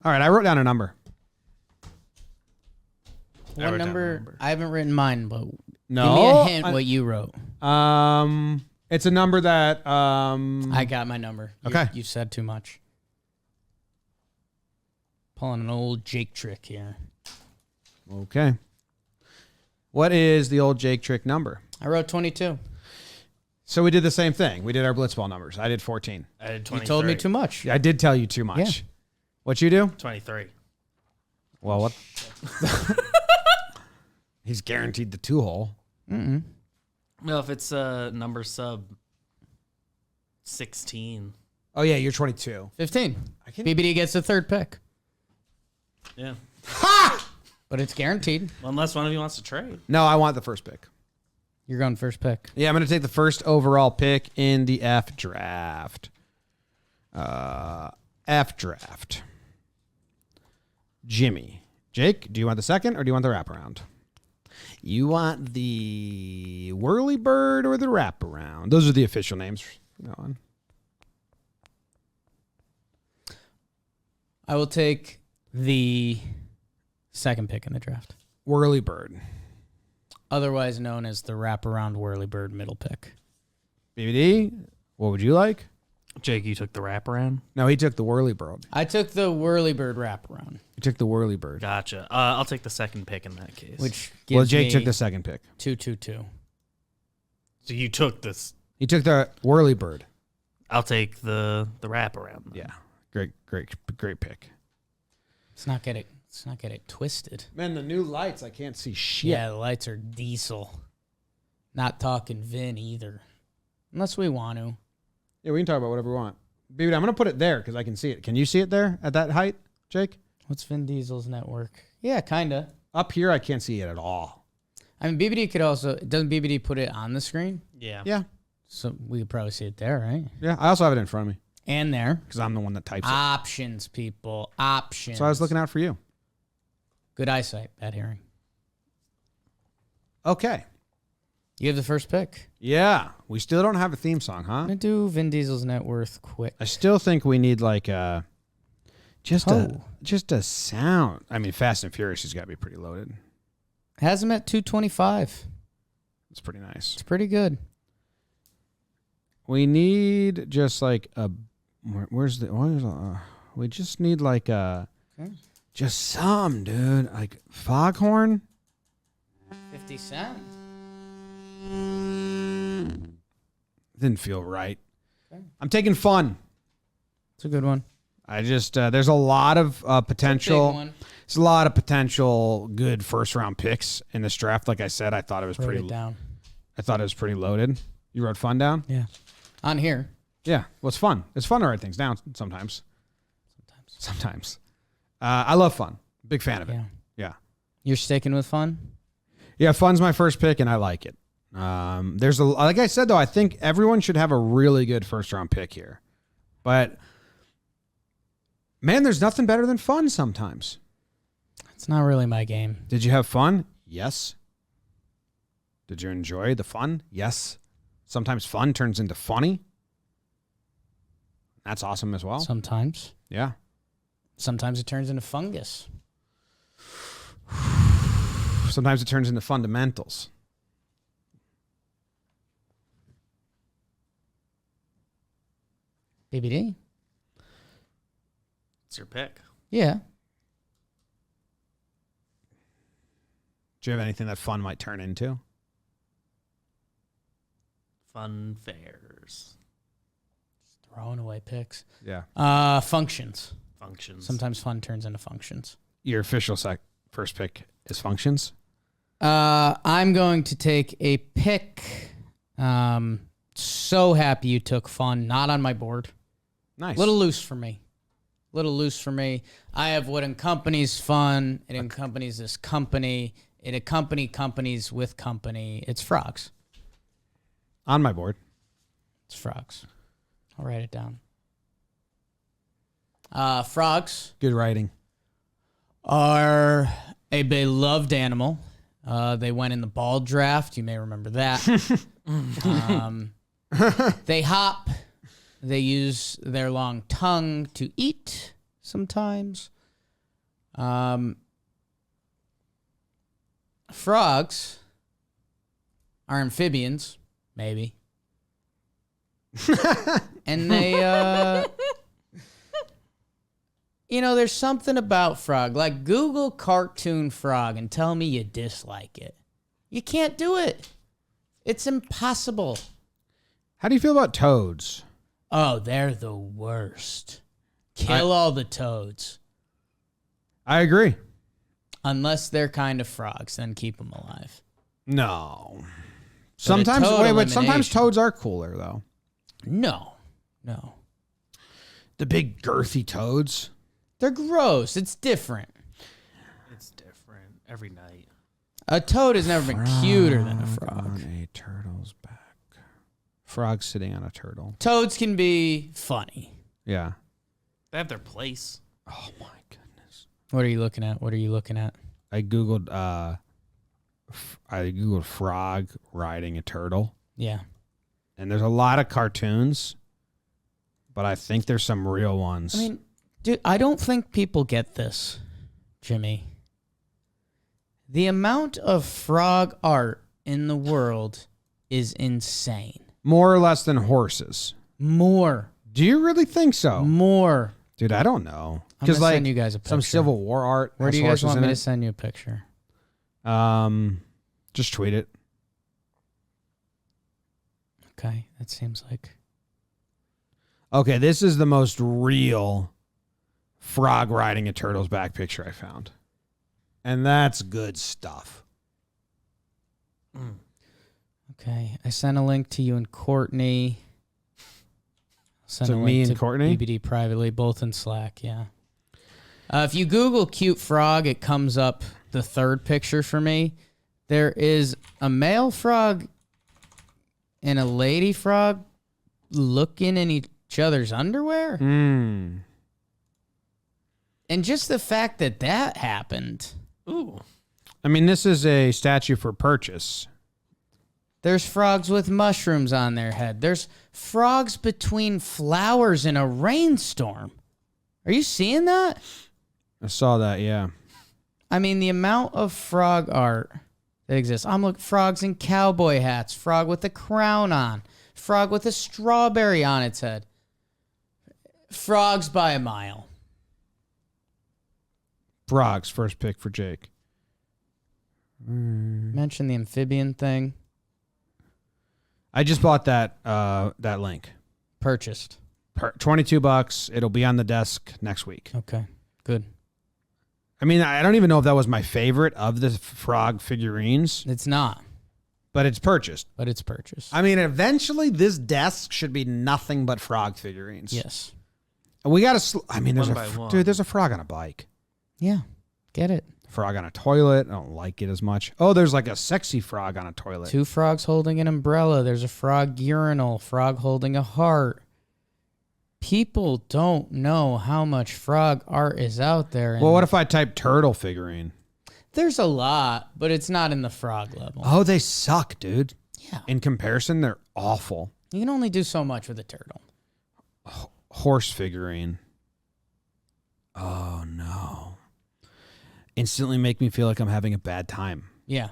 All right, I wrote down a number. What number? I haven't written mine, but No, give me a hint what you wrote. It's a number that I got my number. Okay. You said too much. Pulling an old Jake trick here. Okay. What is the old Jake trick number? I wrote 22. So we did the same thing. We did our blitzball numbers. I did 14. I did 23. You told me too much. I did tell you too much. Yeah. What you do? 23. Well, what? He's guaranteed the 2-hole. Mm-mm. No, if it's a number sub 16. Oh, yeah, you're 22. 15. BBD gets the third pick. Yeah. Ha! But it's guaranteed. Well, unless one of you wants to trade. No, I want the first pick. You're going first pick. Yeah, I'm going to take the first overall pick in the F draft. F draft. Jimmy. Jake, do you want the second or do you want the wraparound? You want the whirly bird or the wraparound? Those are the official names. Go on. I will take the second pick in the draft. Whirly bird. Otherwise known as the wraparound whirlybird middle pick. BBD, what would you like? Jake, you took the wraparound? No, he took the whirly bird. I took the whirlybird wraparound. He took the whirly bird. Gotcha. I'll take the second pick in that case. Which gives Well, Jake me took the second pick. 2-2-2. So you took this. He took the whirly bird. I'll take the wraparound. Yeah. Great pick. Let's not get it twisted. Man, the new lights, I can't see shit. Yeah, the lights are diesel. Not talking Vin either. Unless we want to. Yeah, we can talk about whatever we want. BBD, I'm going to put it there because I can see it. Can you see it there at that height, Jake? What's Vin Diesel's network? Yeah, kind of. Up here, I can't see it at all. I mean, BBD could also... Doesn't BBD put it on the screen? Yeah. Yeah. So we could probably see it there, right? Yeah, I also have it in front of me And there. because I'm the one that types it. Options, people. Options. So I was looking out for you. Good eyesight, bad hearing. Okay. You have the first pick. Yeah. We still don't have a theme song, huh? I'm going to do Vin Diesel's net worth quick. I still think we need like just a sound. I mean, Fast and Furious has got to be pretty loaded. Has him at 225. It's pretty nice. It's pretty good. We need just like a. We just need like a. Okay. Just some, dude. Like Foghorn. 50 Cent. Didn't feel right. Okay. I'm taking Fun. It's a good one. I just there's a lot of potential. Big one. There's a lot of potential good first round picks in this draft. Like I said, I thought it was Wrote pretty. it down. I thought it was pretty loaded. You wrote Fun down? Yeah. On here. Yeah. Well, it's fun. It's fun to write things down sometimes. Sometimes. I love Fun. Big fan of it. Yeah. Yeah. You're sticking with Fun? Yeah, Fun's my first pick, and I like it. There's like I said though, I think everyone should have a really good first round pick here, but man, there's nothing better than Fun sometimes. It's not really my game. Did you have fun? Yes. Did you enjoy the fun? Yes. Sometimes fun turns into funny. That's awesome as well. Sometimes. Yeah. Sometimes it turns into fungus. Sometimes it turns into fundamentals. BBD? It's your pick. Yeah. Do you have anything that fun might turn into? Fun fairs. Throwing away picks. Yeah. Functions. Functions. Sometimes fun turns into functions. Your official first pick is functions. I'm going to take a pick. So happy you took fun. Not on my board. Nice. Little loose for me. I have what accompanies fun. It accompanies this company. It accompanies companies with company. It's frogs. On my board. It's frogs. I'll write it down. Frogs Good writing. are a beloved animal. They went in the ball draft. You may remember that. They hop. They use their long tongue to eat sometimes. Frogs are amphibians, maybe. And they, there's something about frog. Like, Google cartoon frog and tell me you dislike it. You can't do it. It's impossible. How do you feel about toads? Oh, they're the worst. Kill all the toads. I agree. Unless they're kind of frogs, then keep them alive. No. Sometimes toads are cooler, though. No. The big girthy toads. They're gross. It's different. It's different every night. A toad has never been cuter than a frog. On a turtle's back. Frog sitting on a turtle. Toads can be funny. Yeah. They have their place. Oh, my goodness. What are you looking at? I Googled frog riding a turtle. Yeah. And there's a lot of cartoons, but I think there's some real ones. I mean, dude, I don't think people get this, Jimmy. The amount of frog art in the world is insane. More or less than horses. More. Do you really think so? More. Dude, I don't know. I'm going to send you guys a picture. Some Civil War art. Where do you guys want me to send you a picture? Just tweet it. Okay, that seems like... Okay, this is the most real frog riding a turtle's back picture I found. And that's good stuff. Okay, I sent a link to you and Courtney. So me and Courtney? BBD privately, both in Slack, yeah. If you Google cute frog, it comes up the third picture for me. There is a male frog and a lady frog looking in each other's underwear. Mm. And just the fact that happened. Ooh. I mean, this is a statue for purchase. There's frogs with mushrooms on their head. There's frogs between flowers in a rainstorm. Are you seeing that? I saw that, yeah. I mean, the amount of frog art that exists. I'm looking frogs in cowboy hats, frog with a crown on, frog with a strawberry on its head. Frogs by a mile. Frogs, first pick for Jake. Mention the amphibian thing. I just bought that link. Purchased. $22. It'll be on the desk next week. Okay, good. I mean, I don't even know if that was my favorite of the frog figurines. It's not. But it's purchased. I mean, eventually this desk should be nothing but frog figurines. Yes. And we got to, there's a frog on a bike. Yeah, get it. Frog on a toilet. I don't like it as much. Oh, there's like a sexy frog on a toilet. 2 frogs holding an umbrella. There's a frog urinal. Frog holding a heart. People don't know how much frog art is out there. Well, what if I type turtle figurine? There's a lot, but it's not in the frog level. Oh, they suck, dude. Yeah. In comparison, they're awful. You can only do so much with a turtle. Horse figurine. Oh, no. Instantly make me feel like I'm having a bad time. Yeah.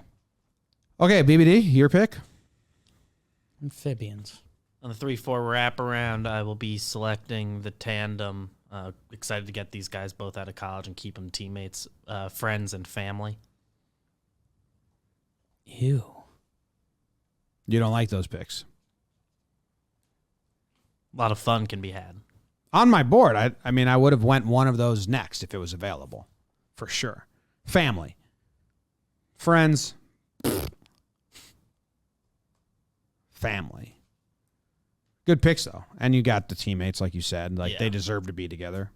Okay, BBD, your pick? Amphibians. On the 3-4 wraparound, I will be selecting the tandem. Excited to get these guys both out of college and keep them teammates, friends, and family. Ew. You don't like those picks? A lot of fun can be had. On my board, I mean, I would have went one of those next if it was available. For sure. Family. Friends. Family. Good picks, though. And you got the teammates, like you said. Like, They deserve to be together.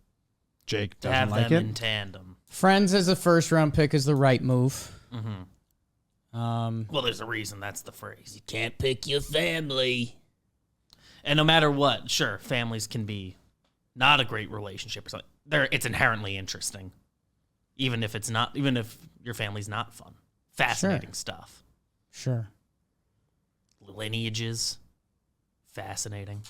Jake doesn't have like them it. in tandem. Friends as a first-round pick is the right move. Mm-hmm. Well, there's a reason that's the phrase. You can't pick your family. And no matter what, sure, families can be not a great relationship or something. It's inherently interesting. Even if your family's not fun. Fascinating stuff. Sure. Lineages. Fascinating.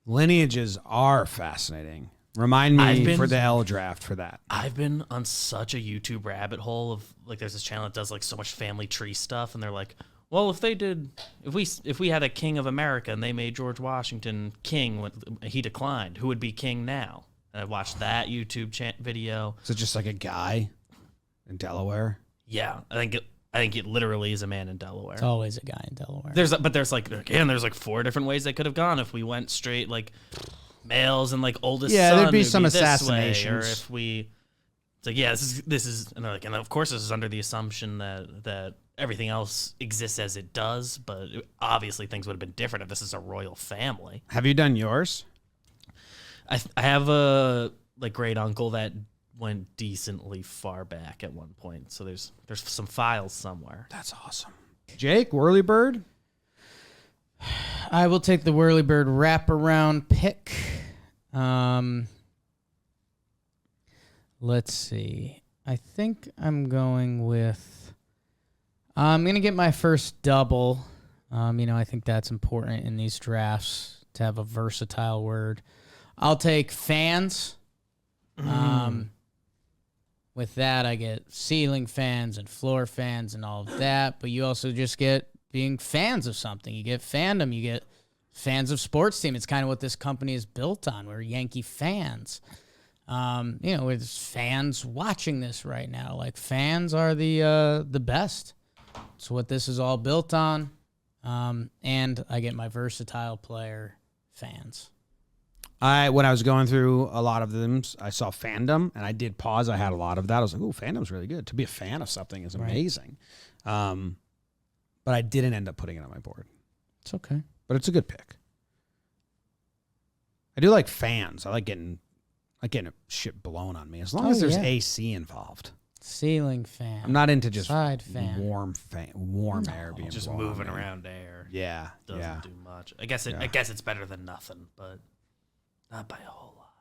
Lineages are fascinating. Remind me for the L draft for that. I've been on such a YouTube rabbit hole of like, there's this channel that does like so much family tree stuff, and they're like, well, if we had a king of America and they made George Washington king when he declined, who would be king now? And I watched that YouTube video. Is it just like a guy in Delaware? Yeah, I think it literally is a man in Delaware. It's always a guy in Delaware. There's like 4 different ways they could have gone if we went straight like males and like oldest son. There'd be some this way, assassinations. or if we, it's like, yeah, this is, and they're like, and of course this is under the assumption that everything else exists as it does, but obviously things would have been different if this is a royal family. Have you done yours? I have a like great uncle that went decently far back at one point, so there's some files somewhere. That's awesome. Jake, Whirlybird? I will take the Whirlybird wraparound pick. Let's see. I think I'm going to get my first double. I think that's important in these drafts to have a versatile word. I'll take fans. With that, I get ceiling fans and floor fans and all of that. But you also just get being fans of something. You get fandom. You get fans of sports team. It's kind of what this company is built on. We're Yankee fans. There's fans watching this right now. Like, fans are the best. It's what this is all built on. And I get my versatile player fans. When I was going through a lot of them, I saw fandom, and I did pause. I had a lot of that. I was like, "Ooh, fandom's really good. To be a fan of something is amazing." Right. But I didn't end up putting it on my board. It's okay. But it's a good pick. I do like fans. I like getting shit blown on me as long as there's AC involved. Ceiling fan. I'm not into just side fan. warm air being just blown moving on me. around air. Yeah, doesn't do much. I guess it's better than nothing, but not by a whole lot.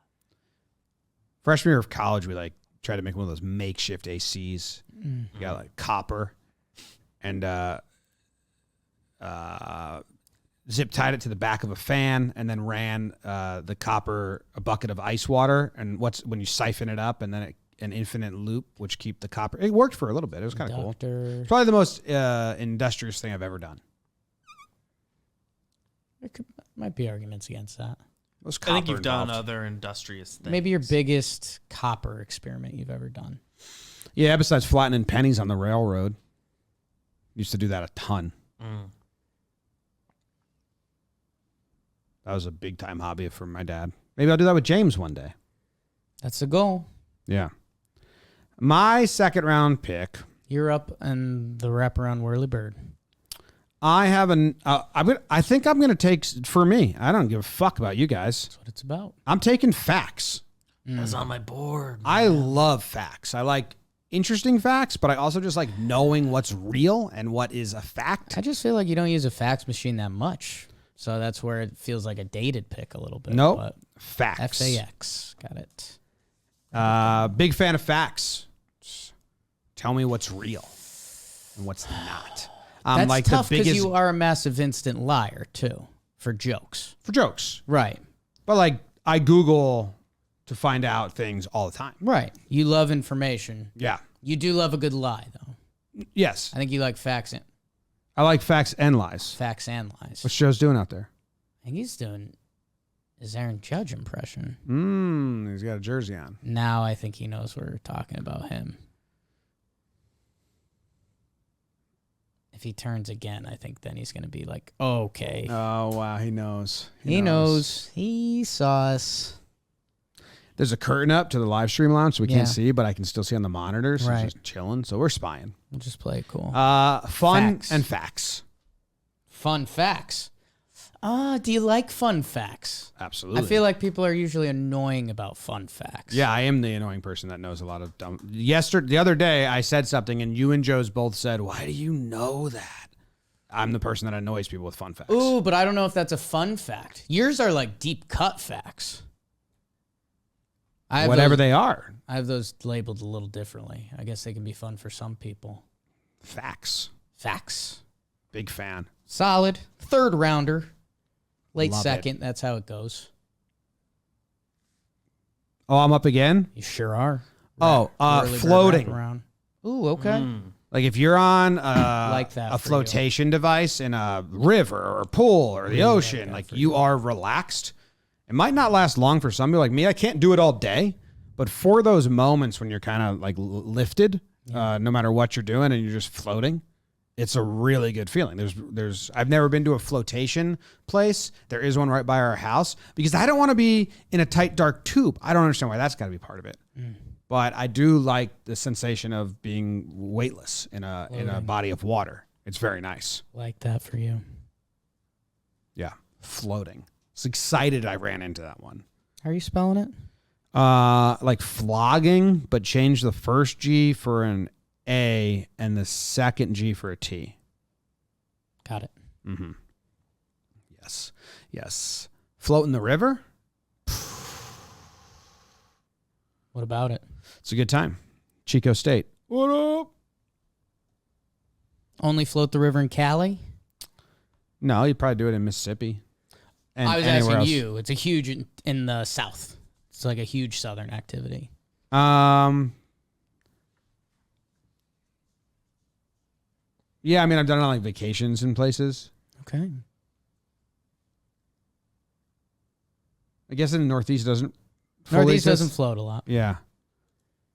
Freshman year of college, we tried to make one of those makeshift ACs. Mm-hmm. You got copper and zip tied it to the back of a fan, and then ran the copper a bucket of ice water, and when you siphon it up, and then an infinite loop which keep the copper. It worked for a little bit. It was kind of cool. It's probably the most industrious thing I've ever done. Might be arguments against that. I think you've done other industrious things. Maybe your biggest copper experiment you've ever done. Yeah, besides flattening pennies on the railroad. Used to do that a ton. That was a big time hobby for my dad. Maybe I'll do that with James one day. That's the goal. Yeah. My second round pick. You're up and the wraparound Whirlybird. I have I think I'm going to take, for me, I don't give a fuck about you guys. That's what it's about. I'm taking facts. That's on my board. I love facts. I like interesting facts, but I also just like knowing what's real and what is a fact. I just feel like you don't use a fax machine that much. So that's where it feels like a dated pick a little bit. Nope. Facts. FAX. Got it. Big fan of facts. Tell me what's real and what's not. That's like tough the because biggest you are a massive instant liar, too, for jokes. for jokes. Right. But I Google to find out things all the time. Right. You love information. Yeah. You do love a good lie, though. Yes. I think you like facts and I like facts and lies. lies. What's Joe's doing out there? I think he's doing his Aaron Judge impression. He's got a jersey on. Now I think he knows we're talking about him. If he turns again, I think then he's going to be like, okay. Oh, wow. He knows. He knows. He saw us. There's a curtain up to the live stream lounge, so we can't see, but I can still see on the monitors. So Right. just chilling. So we're spying. We'll just play it cool. Fun Facts. and facts. Fun facts. Do you like fun facts? Absolutely. I feel like people are usually annoying about fun facts. Yeah, I am the annoying person that knows a lot of dumb. The other day, I said something, and you and Joe's both said, "Why do you know that?" I'm the person that annoys people with fun facts. Ooh, but I don't know if that's a fun fact. Yours are like deep cut facts. Whatever they are. I have those labeled a little differently. I guess they can be fun for some people. Facts. Facts. Big fan. Solid. Third rounder. Late Love second. That's how it goes. Oh, I'm up again? You sure are. Oh, Early bird floating. wraparound. Ooh, okay. Like if you're on Like that a for you. flotation device in a river or a pool or the ocean, like you are relaxed. It might not last long for some people like me. I can't do it all day, but for those moments when you're kind of like lifted, no matter what you're doing and you're just floating, it's a really good feeling. I've never been to a flotation place. There is one right by our house because I don't want to be in a tight, dark tube. I don't understand why that's got to be part of it. But I do like the sensation of being weightless in a body of water. It's very nice. Like that for you. Yeah, floating. I was excited I ran into that one. How are you spelling it? Like flogging, but change the first G for an A and the second G for a T. Got it. Mm-hmm. Yes. Float in the river? What about it? It's a good time. Chico State. What up? Only float the river in Cali? No, you'd probably do it in Mississippi. And I was anywhere asking else. you. It's a huge in the South. It's like a huge Southern activity. Yeah, I mean, I've done it on like vacations and places. Okay. I guess in the Northeast doesn't. fully Northeast exist. doesn't float a lot. Yeah,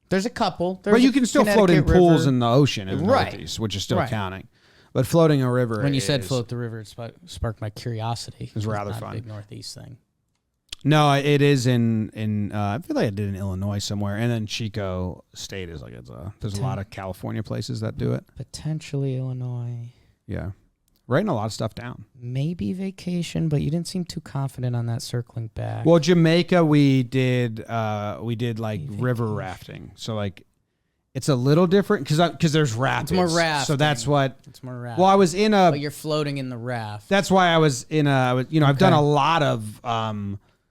There's a couple. but you can still float in Connecticut pools River. in the ocean in the Right. Northeast, which is still Right. counting. But floating a river. When you said is- float the river, it sparked my curiosity. It's rather not fun. A big Northeast thing. No, it is in. I feel like I did in Illinois somewhere, and then Chico State is like there's a lot of California places that do it. Potentially Illinois. Yeah, writing a lot of stuff down. Maybe vacation, but you didn't seem too confident on that circling back. Well, Jamaica, we did like river rafting, so like it's a little different because there's rapids. It's more rafting. So that's what. It's more raft. Well, I was in a. But you're floating in the raft. That's why I was in a. I've done a lot of.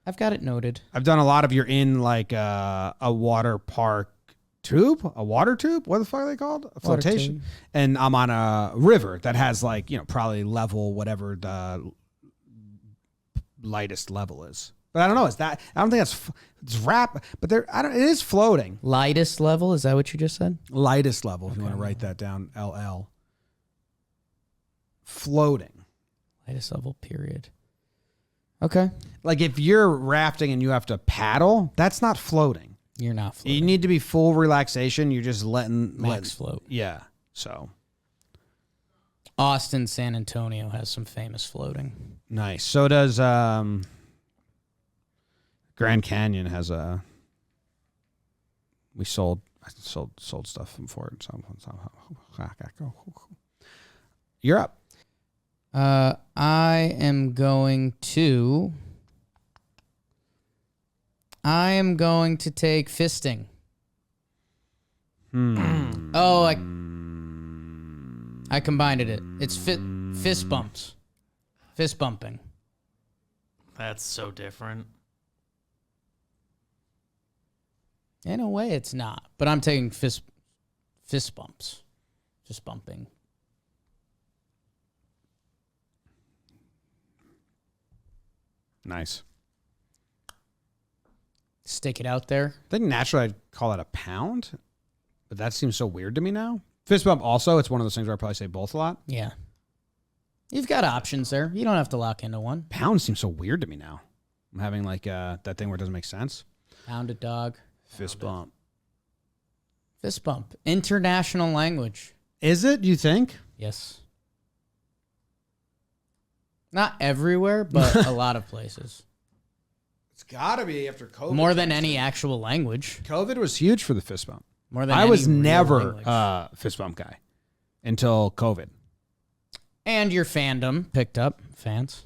I've got it noted. I've done a lot of. You're in like a water park tube, a water tube. What the fuck are they called? A flotation. tube. And I'm on a river that has like probably level whatever the lightest level is. But I don't know. Is that? I don't think it's rap. But there, I don't. It is floating. Lightest level, is that what you just said? Lightest level. If you want to write that down, LL. Floating. Lightest level, period. Okay. Like if you're rafting and you have to paddle, that's not floating. You're not floating. You need to be full relaxation. You're just letting Max float. Yeah. So Austin, San Antonio has some famous floating. nice. So does Grand Canyon has a. I sold stuff for it. You're up. I am going to take fisting. Oh, I combined it. It's fist bumps. Fist bumping. That's so different. In a way, it's not. But I'm taking fist bumps. Fist bumping. Nice. Stick it out there. I think naturally I'd call it a pound, but that seems so weird to me now. Fist bump also, it's one of those things where I probably say both a lot. Yeah. You've got options there. You don't have to lock into one. Pound seems so weird to me now. I'm having like that thing where it doesn't make sense. Pound a dog. Fist bump. Fist bump. International language. Is it, you think? Yes. Not everywhere, but a lot of places. It's got to be after COVID. More than any actual language. COVID was huge for the fist bump. More than I any was real never language. a fist bump guy until COVID. And your fandom picked up, fans,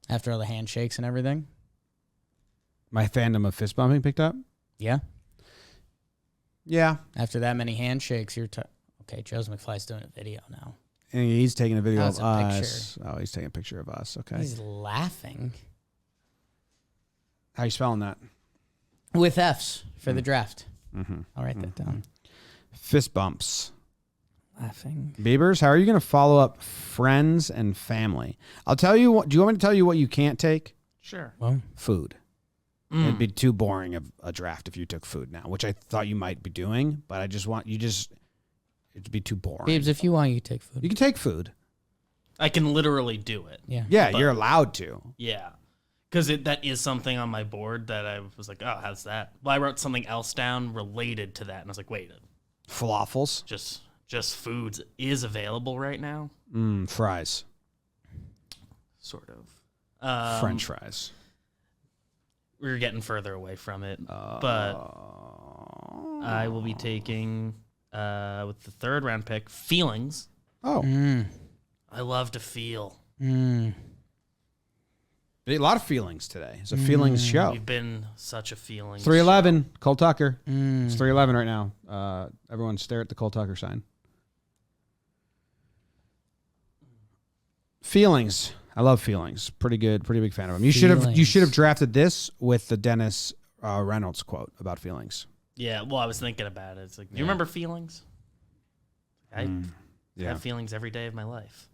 after all the handshakes and everything. My fandom of fist bumping picked up? Yeah. Yeah. After that many handshakes, you're okay. Joe's McFly's doing a video now. And he's taking a video Oh, of it's a us. Oh, he's taking a picture of us. Okay. He's laughing How you spelling that? with F's for the draft. Mm-hmm. I'll write that down. Fist bumps. Laughing. Beavers, how are you going to follow up friends and family? I'll tell you what. Do you want me to tell you what you can't take? Sure. Well, Food. It'd be too boring of a draft if you took food now, which I thought you might be doing, but I just want it'd be too boring. Babes, if you want, you take food. You can take food. I can literally do it. Yeah. Yeah, But- you're allowed to. Yeah. Because that is something on my board that I was like, oh, how's that? Well, I wrote something else down related to that, and I was like, wait, Falafels, just foods is available right now? fries, Sort of. French fries. We're getting further away from it, but I will be taking, with the third round pick, feelings. Oh, I love to feel. a lot of feelings today. It's a feelings show. We've been such a feeling. 311, Cole Tucker. It's 311 right now. Everyone stare at the Cole Tucker sign. Feelings. I love feelings. Pretty good. Pretty big fan of them. You should have drafted this with the Dennis Reynolds quote about feelings. Yeah, well, I was thinking about it. It's like, do you remember feelings? I have feelings every day of my life.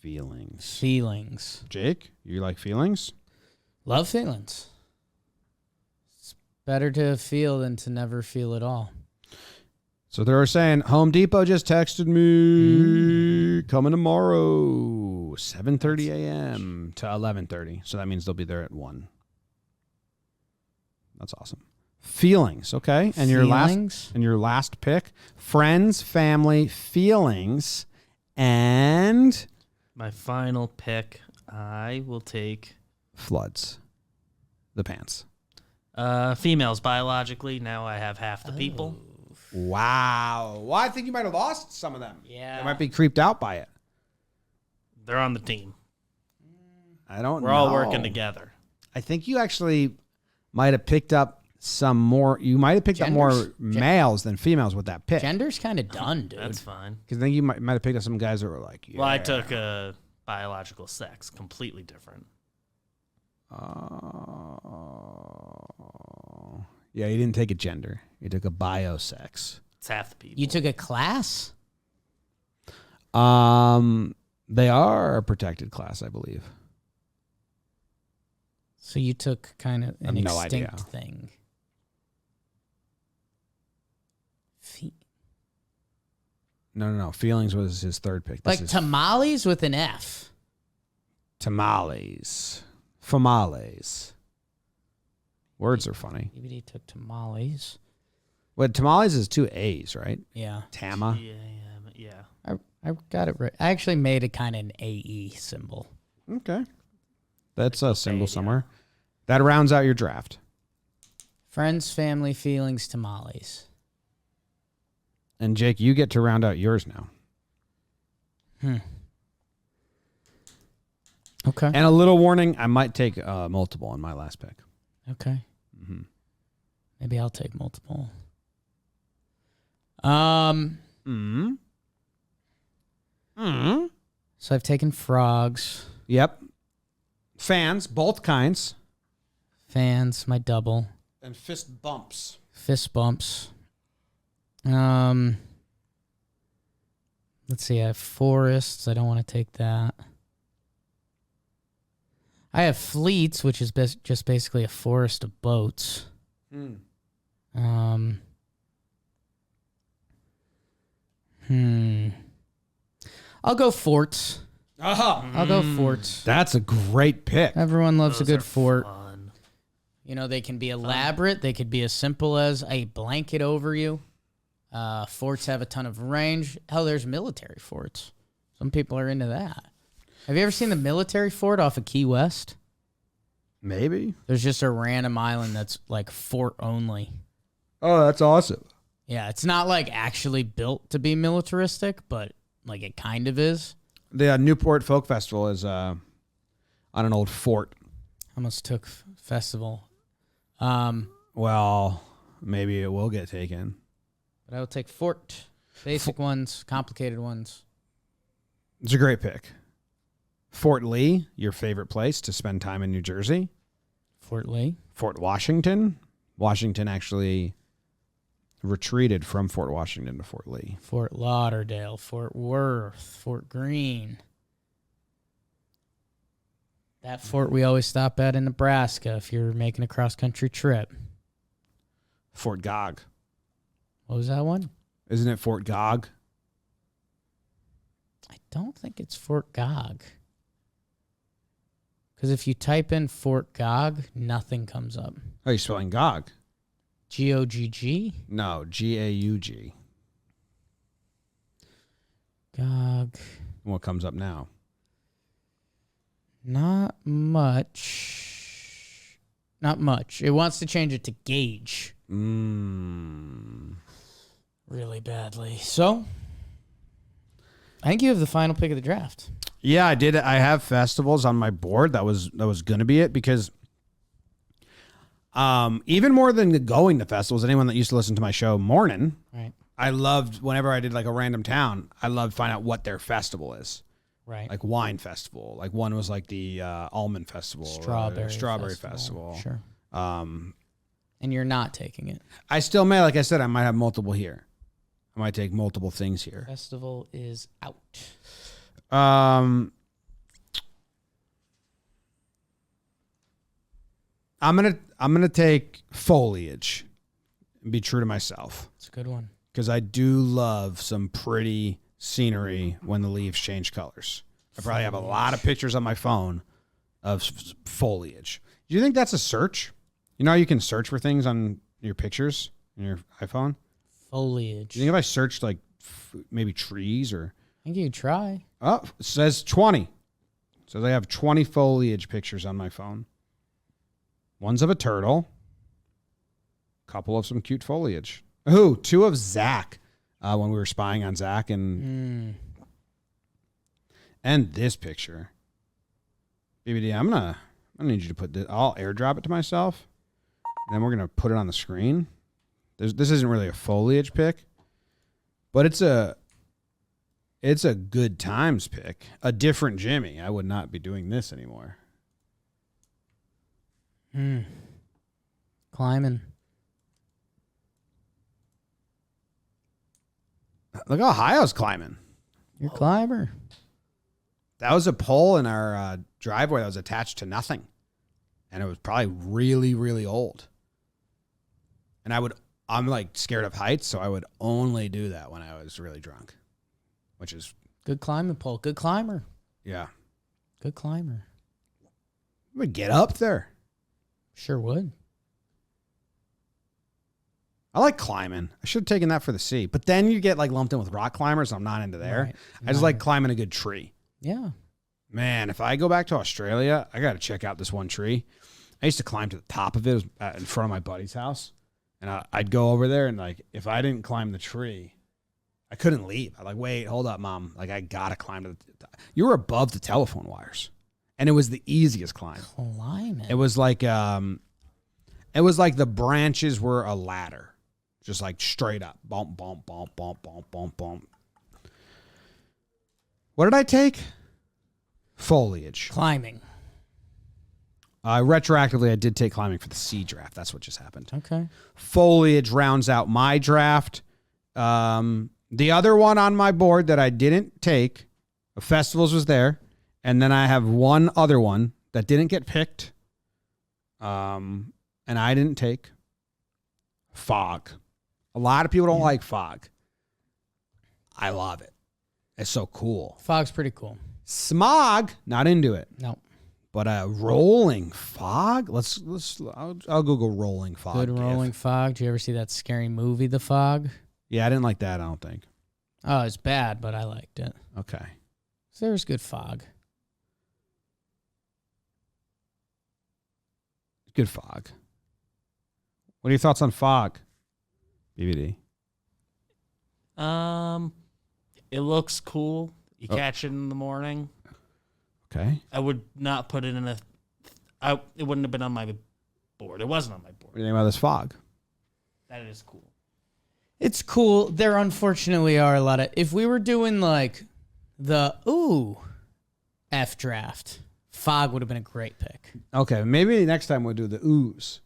Feelings. Feelings. Jake, you like feelings? Love feelings. It's better to feel than to never feel at all. So they were saying Home Depot just texted me coming tomorrow, 7:30 a.m. to 11:30. So that means they'll be there at 1. That's awesome. Feelings, okay? And your last pick, friends, family, feelings, and My final pick, I will take floods. The pants. females biologically. Now I have half the people. Wow. Well, I think you might have lost some of them. Yeah. They might be creeped out by it. They're on the team. I don't know. We're all working together. I think you actually might have picked up some more. You might have picked up more males than females with that pick. Gender's kind of done, dude. That's fine. Because then you might have picked up some guys that were like, yeah. Well, I took biological sex, completely different. Yeah, you didn't take a gender. You took a biosex. It's half the people. You took a class? They are a protected class, I believe. So you took kind of an no extinct idea. thing. No. Feelings was his third pick. Like tamales with an F. Tamales. Famales. Words are funny. Maybe he took tamales. Well, tamales is 2 A's, right? Yeah. Tama. Yeah. I got it right. I actually made it kind of an AE symbol. Okay. That's a symbol somewhere. That rounds out your draft. Friends, family, feelings, tamales. And Jake, you get to round out yours now. Okay. And a little warning, I might take multiple on my last pick. Okay. Mm-hmm. Maybe I'll take multiple. So I've taken frogs, Yep. Fans, both kinds. fans, my double, And fist bumps. fist bumps. Let's see. I have forests. I don't want to take that. I have fleets, which is just basically a forest of boats. I'll go forts. I'll go forts. That's a great pick. Everyone loves Those a good are fort. fun. You know, they can be elaborate. They could be as simple as a blanket over you. Forts have a ton of range. Hell, there's military forts. Some people are into that. Have you ever seen the military fort off of Key West? Maybe. There's just a random island that's like fort only. Oh, that's awesome. Yeah, it's not like actually built to be militaristic, but like it kind of is. The Newport Folk Festival is on an old fort. Almost took festival. Well, maybe it will get taken. But I will take fort. Basic ones, complicated ones. It's a great pick. Fort Lee, your favorite place to spend time in New Jersey. Fort Lee. Fort Washington. Washington actually retreated from Fort Washington to Fort Lee. Fort Lauderdale, Fort Worth, Fort Greene. That fort we always stop at in Nebraska if you're making a cross-country trip. Fort Gog. What was that one? Isn't it Fort Gog? I don't think it's Fort Gog. Because if you type in Fort Gog, nothing comes up. Oh, you're spelling Gog. G-O-G-G? No, G-A-U-G. Gog. What comes up now? Not much. Not much. It wants to change it to Gauge. Really badly. So, I think you have the final pick of the draft. Yeah, I did. I have festivals on my board. That was going to be it because even more than going to festivals, anyone that used to listen to my show Morning, Right. I loved whenever I did like a random town, I loved finding out what their festival is. Right. Like wine festival. Like one was like the almond festival. Or strawberry festival. Sure. And you're not taking it. I still may, like I said, I might have multiple here. I might take multiple things here. Festival is out. I'm gonna take foliage and be true to myself. It's a good one. Because I do love some pretty scenery when the leaves change colors. I probably have a lot of pictures on my phone of foliage. Do you think that's a search? You know how you can search for things on your pictures in your iPhone? Foliage. Do you think if I searched like maybe trees or... I think you could try. Oh, it says 20. So they have 20 foliage pictures on my phone. One's of a turtle. A couple of some cute foliage. Ooh, 2 of Zach when we were spying on Zach and this picture. BBD, I'm gonna need you to put this. I'll airdrop it to myself. And then we're gonna put it on the screen. This isn't really a foliage pick, but it's a good times pick. A different Jimmy. I would not be doing this anymore. Climbing. Look how high I was climbing. You're a climber. That was a pole in our driveway that was attached to nothing. And it was probably really, really old. And I'm like scared of heights, so I would only do that when I was really drunk. Which is... Good climbing pole. Good climber. Yeah. Good climber. I would get up there. Sure would. I like climbing. I should have taken that for the sea. But then you get like lumped in with rock climbers. I'm not into there. Right. I just like climbing a good tree. Yeah. Man, if I go back to Australia, I got to check out this one tree. I used to climb to the top of it. It was in front of my buddy's house. And I'd go over there and like, if I didn't climb the tree, I couldn't leave. I'm like, wait, hold up, Mom. Like, I got to climb to the top. You were above the telephone wires. And it was the easiest climb. Climbing. It was like the branches were a ladder. Just like straight up. Bump, bump, bump, bump, bump, bump, bump. What did I take? Foliage. Climbing. Retroactively, I did take climbing for the C draft. That's what just happened. Okay. Foliage rounds out my draft. The other one on my board that I didn't take, festivals was there. And then I have one other one that didn't get picked. And I didn't take fog. A lot of people don't like fog. I love it. It's so cool. Fog's pretty cool. Smog, not into it. No. But a rolling fog. I'll Google rolling fog. Good rolling fog. Did you ever see that scary movie, The Fog? Yeah, I didn't like that. I don't think. Oh, it's bad, but I liked it. Okay. So there was good fog. Good fog. What are your thoughts on fog, BBD? It looks cool. You catch it in the morning. Okay. I would not put it in it wouldn't have been on my board. It wasn't on my board. What do you think about this fog? That is cool. It's cool. There unfortunately are a lot of... If we were doing like the F draft, fog would have been a great pick. Okay, maybe next time we'll do the ooze.